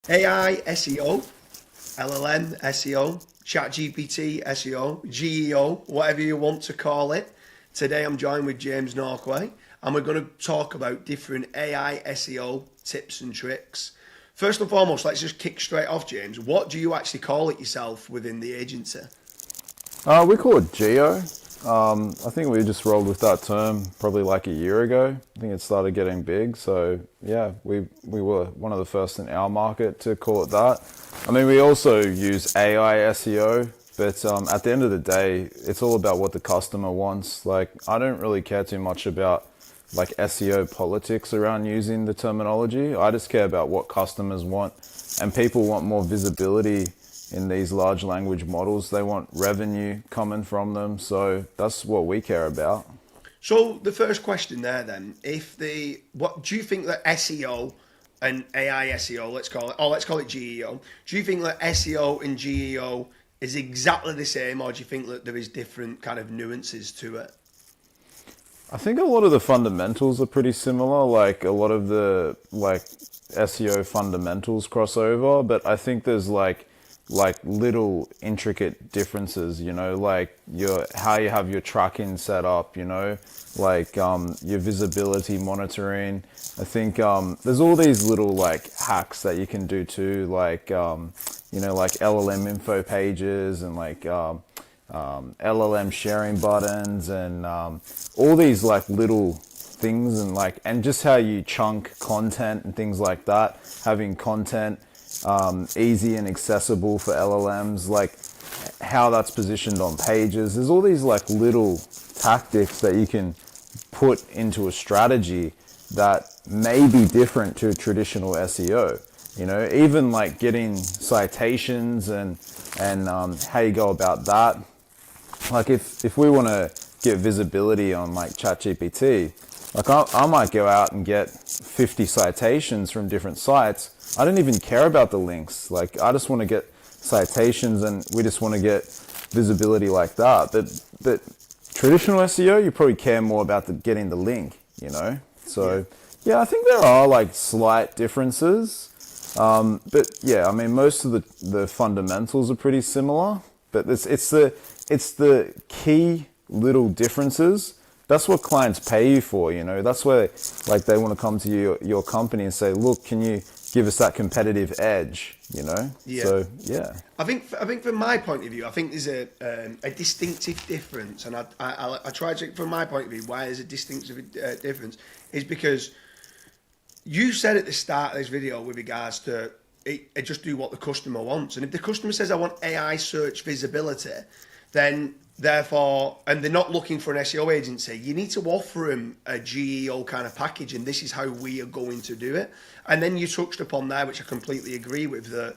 AI SEO, LLM SEO, ChatGPT SEO, GEO, whatever you want to call it. Today I'm joined with James Norquay and we're going to talk about different AI SEO tips and tricks. First and foremost, let's just kick straight off, James. What do you actually call it yourself within the agency? We call it Geo. I think we just rolled with that term probably like a year ago. I think it started getting big. So yeah, we were one of the first in our market to call it that. I mean, we also use AI SEO, but at the end of the day, it's all about what the customer wants. Like, I don't really care too much about like SEO politics around using the terminology. I just care about what customers want, and people want more visibility in these large language models. They want revenue coming from them, so that's what we care about. So the first question there then, what do you think that SEO and AI SEO, let's call it GEO, do you think that SEO and GEO is exactly the same, or do you think that there is different kind of nuances to it? I think a lot of the fundamentals are pretty similar, like a lot of the SEO fundamentals cross over, but I think there's like little intricate differences, like how you have your tracking set up, like your visibility monitoring. I think there's all these little like hacks that you can do too, like like LLM info pages and like LLM sharing buttons and all these like little things, and just how you chunk content and things like that, having content easy and accessible for LLMs, like how that's positioned on pages. There's all these like little tactics that you can put into a strategy that may be different to traditional SEO. Even like getting citations and how you go about that. Like if we want to get visibility on like ChatGPT, like I might go out and get 50 citations from different sites. I don't even care about the links. Like, I just want to get citations, and we just want to get visibility like that. But traditional SEO, you probably care more about getting the link, So yeah, I think there are like slight differences. But yeah, I mean, most of the fundamentals are pretty similar. But it's the key little differences. That's what clients pay you for, That's where like they want to come to your company and say, look, can you give us that competitive edge, Yeah. So yeah, I think from my point of view, I think there's a distinctive difference, and I try to, from my point of view, why there's a distinctive difference is because you said at the start of this video with regards to it just do what the customer wants, and if the customer says I want AI search visibility, then therefore, and they're not looking for an SEO agency, you need to offer them a GEO kind of package, and this is how we are going to do it. And then you touched upon there, which I completely agree with, that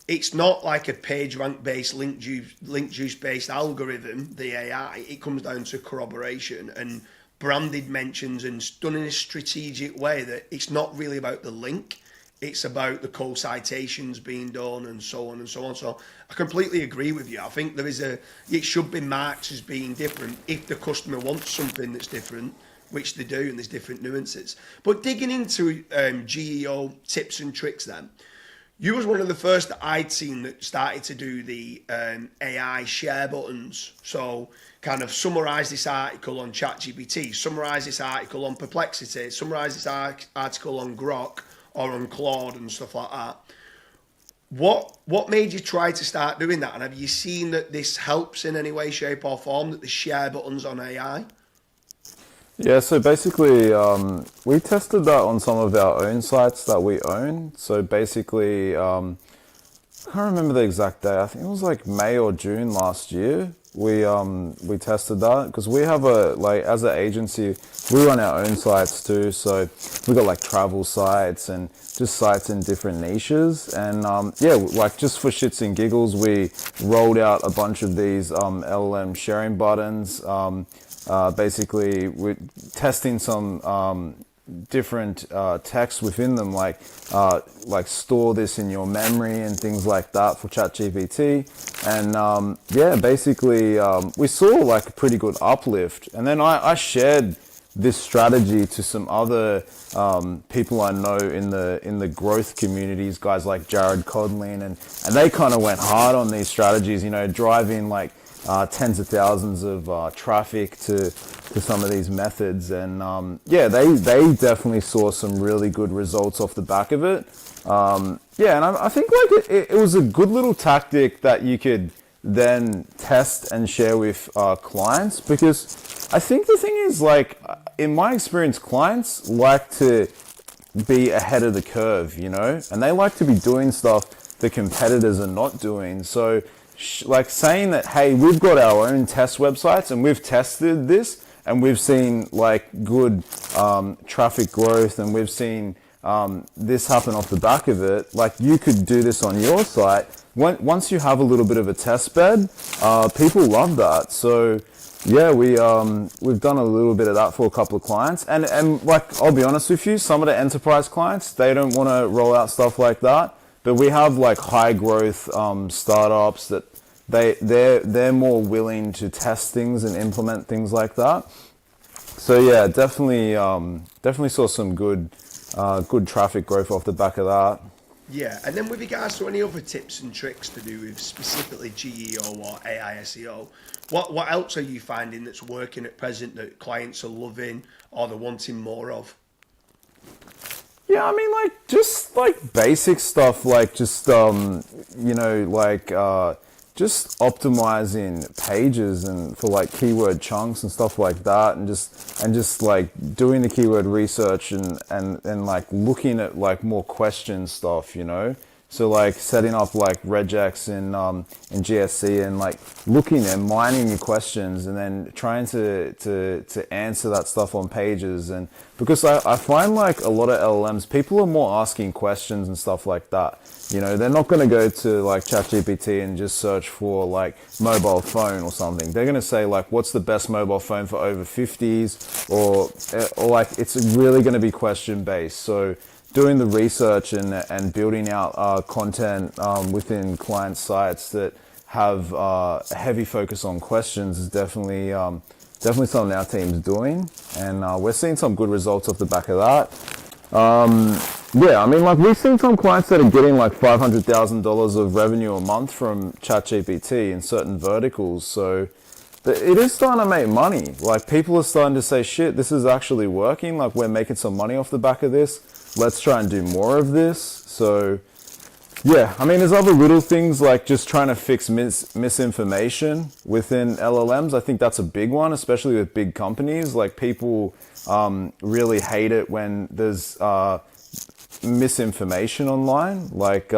it's not like a page rank based, link juice based algorithm, the AI. It comes down to corroboration and branded mentions, and done in a strategic way that it's not really about the link. It's about the co-citations being done and so on and so on. So I completely agree with you. I think it should be marked as being different if the customer wants something that's different, which they do, and there's different nuances. But digging into GEO tips and tricks then, you was one of the first that I'd seen that started to do the AI share buttons. So kind of summarize this article on ChatGPT, summarize this article on Perplexity, summarize this article on Grok, or on Claude and stuff like that. What made you try to start doing that? And have you seen that this helps in any way, shape or form, that the share buttons on AI? Yeah, so basically we tested that on some of our own sites that we own. So basically, I can't remember the exact day. I think it was like May or June last year. We tested that because we have as an agency, we run our own sites too. So we got like travel sites and just sites in different niches. And like just for shits and giggles, we rolled out a bunch of these LLM sharing buttons. Basically, we're testing some different text within them, like store this in your memory and things like that for ChatGPT. And basically we saw like a pretty good uplift. And then I shared this strategy to some other people I know in the growth communities, guys like Jared Codlin, and they kind of went hard on these strategies, you know, driving like tens of thousands of traffic to some of these methods, and they definitely saw some really good results off the back of it. And I think like it was a good little tactic that you could then test and share with clients, because I think the thing is, like, in my experience, clients like to be ahead of the curve, you know, and they like to be doing stuff the competitors are not doing. So like saying that, hey, we've got our own test websites and we've tested this and we've seen like good traffic growth, and we've seen this happen off the back of it, like you could do this on your site. Once you have a little bit of a test bed, people love that. So yeah, we've done a little bit of that for a couple of clients, and like, I'll be honest with you, some of the enterprise clients, they don't want to roll out stuff like that, but we have like high growth startups that they're more willing to test things and implement things like that. So yeah, definitely saw some good traffic growth off the back of that. Yeah, and then with regards to any other tips and tricks to do with specifically GEO or AI SEO, what else are you finding that's working at present that clients are loving or they're wanting more of? Yeah, I mean, like, just like basic stuff, like just just optimizing pages and for like keyword chunks and stuff like that, and just like doing the keyword research and like looking at like more question stuff, you know. So like setting up like regex in GSC and like looking and mining your questions and then trying to answer that stuff on pages. And because I find like a lot of LLMs, people are more asking questions and stuff like that. You know, they're not going to go to like ChatGPT and just search for like mobile phone or something. They're going to say like, what's the best mobile phone for over 50s, or like it's really going to be question based. So doing the research and building out content within client sites that have a heavy focus on questions is definitely something our team's doing, and we're seeing some good results off the back of that. Yeah, I mean, like we've seen some clients that are getting like $500,000 of revenue a month from ChatGPT in certain verticals. So it is starting to make money. Like people are starting to say, shit, this is actually working. Like we're making some money off the back of this. Let's try and do more of this. So yeah, I mean, there's other little things like just trying to fix misinformation within LLMs. I think that's a big one, especially with big companies. Like people really hate it when there's misinformation online. Like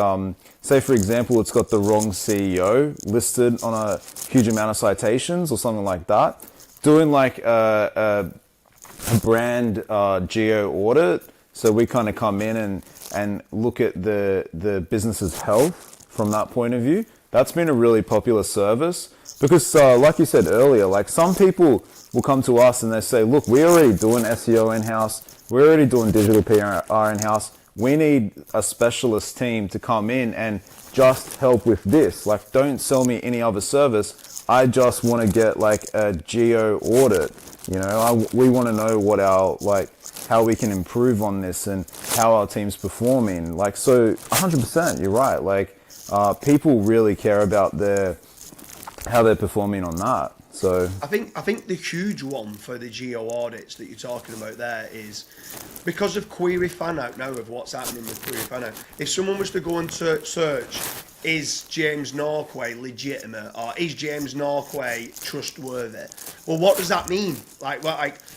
say for example, it's got the wrong CEO listed on a huge amount of citations or something like that. Doing like a brand geo audit, so we kind of come in and look at the business's health from that point of view. That's been a really popular service because like you said earlier, like some people will come to us and they say, look, we're already doing SEO in-house, we're already doing digital PR in-house, we need a specialist team to come in and just help with this. Like, don't sell me any other service. I just want to get like a geo audit. You know, we want to know what our, like, how we can improve on this and how our team's performing. Like, so 100%, you're right. Like, people really care about how they're performing on that. So I think the huge one for the geo audits that you're talking about there is because of query fan out now of what's happening with query fan out. If someone was to go and search, is James Norquay legitimate or is James Norquay trustworthy? Well, what does that mean?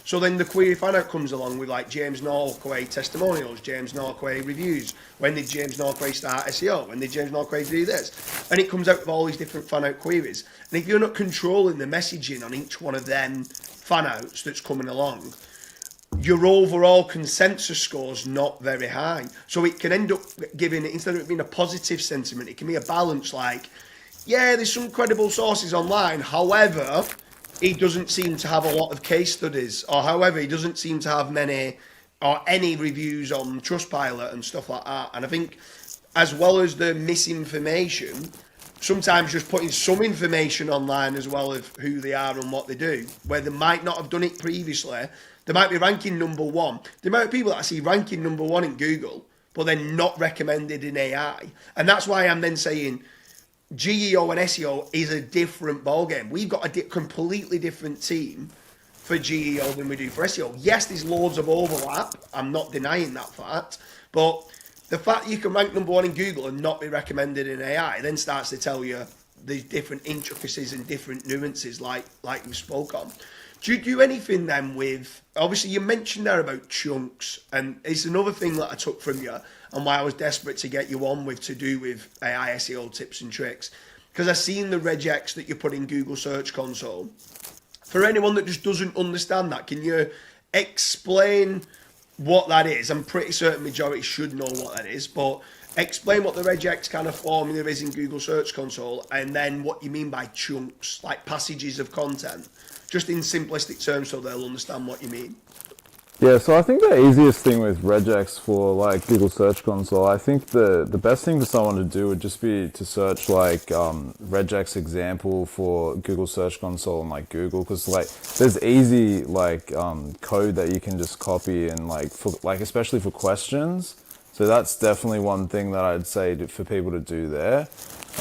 So then the query fan out comes along with like James Norquay testimonials, James Norquay reviews. When did James Norquay start SEO? When did James Norquay do this? And it comes out with all these different fan out queries. And if you're not controlling the messaging on each one of them fan outs that's coming along, your overall consensus score's not very high. So it can end up giving, instead of it being a positive sentiment, it can be a balance like, yeah, there's some credible sources online, however, he doesn't seem to have a lot of case studies, or however, he doesn't seem to have many or any reviews on Trustpilot and stuff like that. And I think as well as the misinformation, sometimes just putting some information online as well of who they are and what they do, where they might not have done it previously, They might be ranking number one. The amount of people that I see ranking number one in Google, but then not recommended in AI. And that's why I'm then saying GEO and SEO is a different ballgame. We've got a completely different team for GEO than we do for SEO. Yes, there's loads of overlap. I'm not denying that fact. But the fact you can rank number one in Google and not be recommended in AI then starts to tell you the different intricacies and different nuances like we spoke on. Do you do anything then with, obviously you mentioned there about chunks, and it's another thing that I took from you and why I was desperate to get you on with to do with AI SEO tips and tricks, because I've seen the regex that you put in Google Search Console. For anyone that just doesn't understand that, can you explain what that is? I'm pretty certain majority should know what that is, but explain what the regex kind of formula is in Google Search Console, and then what you mean by chunks, like passages of content, just in simplistic terms so they'll understand what you mean. Yeah, so I think the easiest thing with regex for like Google Search Console, I think the best thing for someone to do would just be to search like regex example for Google Search Console and like Google, because like there's easy like code that you can just copy and like for like especially for questions. So that's definitely one thing that I'd say for people to do there.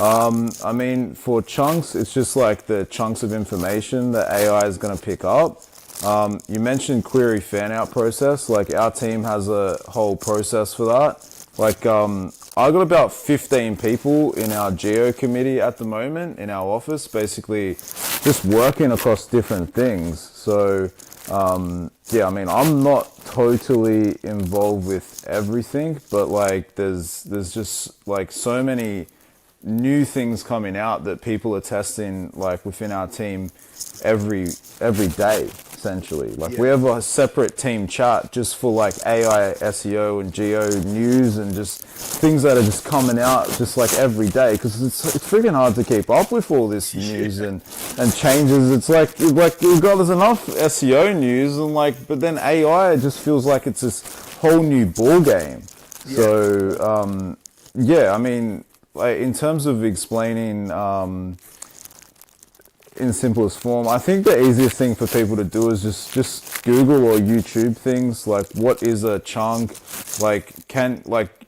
I mean, for chunks, it's just like the chunks of information that AI is going to pick up. You mentioned query fan out process. Like our team has a whole process for that. Like I got about 15 people in our geo committee at the moment in our office, basically just working across different things. So yeah, I mean, I'm not totally involved with everything, but like there's just like so many new things coming out that people are testing like within our team every day essentially. Like we have a separate team chat just for like AI SEO and geo news and just things that are just coming out just like every day, because it's freaking hard to keep up with all this news and changes. It's like oh god, there's enough SEO news and like, but then AI, it just feels like it's this whole new ball game. So yeah, I mean, like in terms of explaining in simplest form, I think the easiest thing for people to do is just Google or YouTube things like what is a chunk, like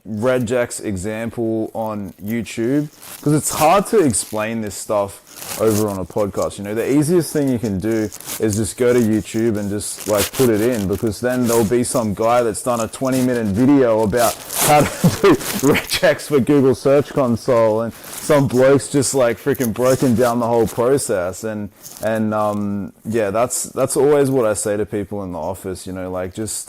regex example on YouTube, because it's hard to explain this stuff over on a podcast. You know, the easiest thing you can do is just go to YouTube and just like put it in, because then there'll be some guy that's done a 20-minute video about how to do regex for Google Search Console, and some bloke's just like freaking broken down the whole process. And yeah, that's always what I say to people in the office. You know, like just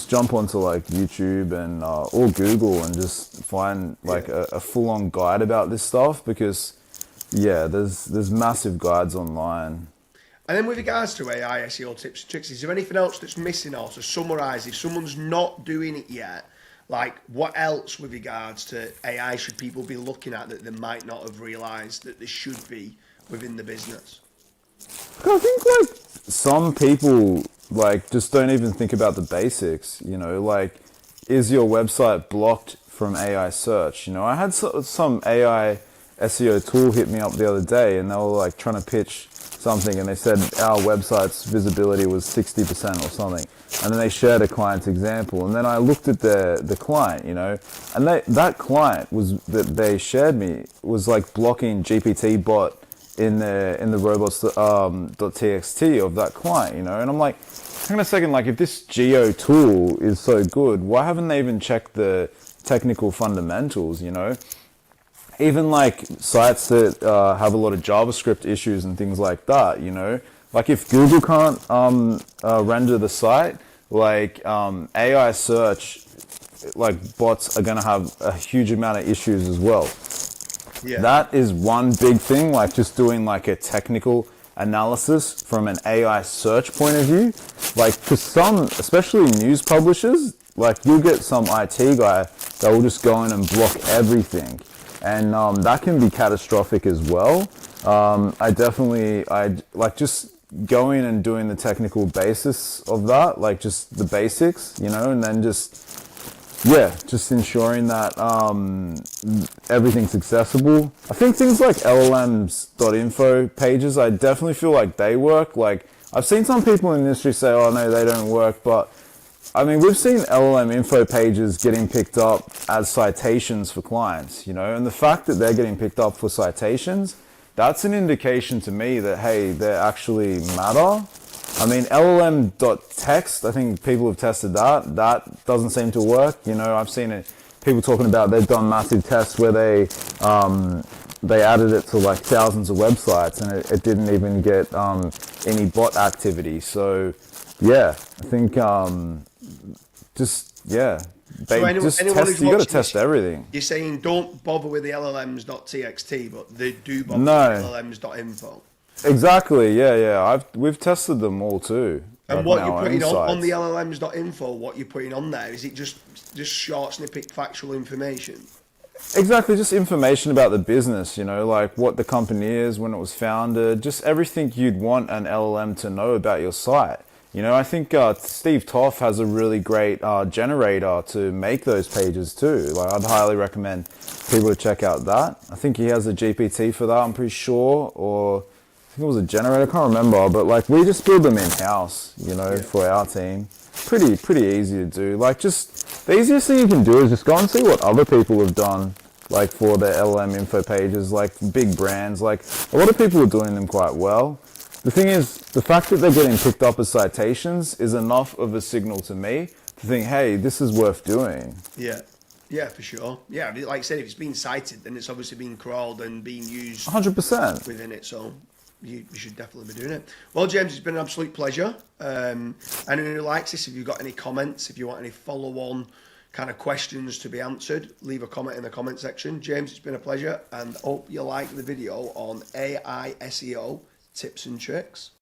jump onto like YouTube and or Google and just find like a full-on guide about this stuff, because yeah, there's massive guides online. And then with regards to AI SEO tips and tricks, is there anything else that's missing, or to summarise, if someone's not doing it yet, like what else with regards to AI should people be looking at that they might not have realised that they should be within the business? I think like some people like just don't even think about the basics, you know, like is your website blocked from AI search? You know, I had some AI SEO tool hit me up the other day, and they were like trying to pitch something, and they said our website's visibility was 60% or something, and then they shared a client's example, and then I looked at the client, you know, and that client was that they shared me was like blocking GPT bot in the robots.txt of that client, you know, and I'm like, hang on a second, like if this geo tool is so good, why haven't they even checked the technical fundamentals, you know? Even like sites that have a lot of JavaScript issues and things like that, you know, like if Google can't render the site, like AI search, like bots are going to have a huge amount of issues as well. Yeah. That is one big thing, like just doing like a technical analysis from an AI search point of view. Like for some, especially news publishers, like you'll get some IT guy that will just go in and block everything. And that can be catastrophic as well. I'd like just going and doing the technical basis of that, like just the basics, you know, and then just ensuring that everything's accessible. I think things like llms.info pages, I definitely feel like they work. Like I've seen some people in the industry say, oh no, they don't work, but I mean, we've seen LLM info pages getting picked up as citations for clients, you know, and the fact that they're getting picked up for citations, that's an indication to me that, hey, they actually matter. I mean, LLM.text, I think people have tested that. That doesn't seem to work. You know, I've seen it, people talking about they've done massive tests where they added it to like thousands of websites and it didn't even get any bot activity. So, yeah, I think So anyone just who's test. You got to watching test this, everything. You're saying don't bother with the LLMs.txt, but they do bother No. with LLMs.info. Exactly. Yeah. We've tested them all too. And like what on you're our putting own on the sites. LLMs.info, what you're putting on there, is it just short snippet factual information? Exactly, just information about the business, you know, like what the company is, when it was founded, just everything you'd want an LLM to know about your site. You know, I think Steve Toff has a really great generator to make those pages too. Like, I'd highly recommend people to check out that. I think he has a GPT for that, I'm pretty sure, or I think it was a generator, I can't remember, but like we just build them in-house, you know, for our team. Pretty easy to do. Like, just the easiest thing you can do is just go and see what other people have done, like for their LLM info pages, like big brands. Like, a lot of people are doing them quite well. The thing is, the fact that they're getting picked up as citations is enough of a signal to me to think, hey, this is worth doing. Yeah, for sure. Yeah, like I said, if it's been cited, then it's obviously been crawled and being used 100%. within it. So you should definitely be doing it. Well, James, it's been an absolute pleasure. Anyone who likes this, if you've got any comments, if you want any follow-on kind of questions to be answered, leave a comment in the comment section. James, it's been a pleasure, and hope you like the video on AI SEO tips and tricks.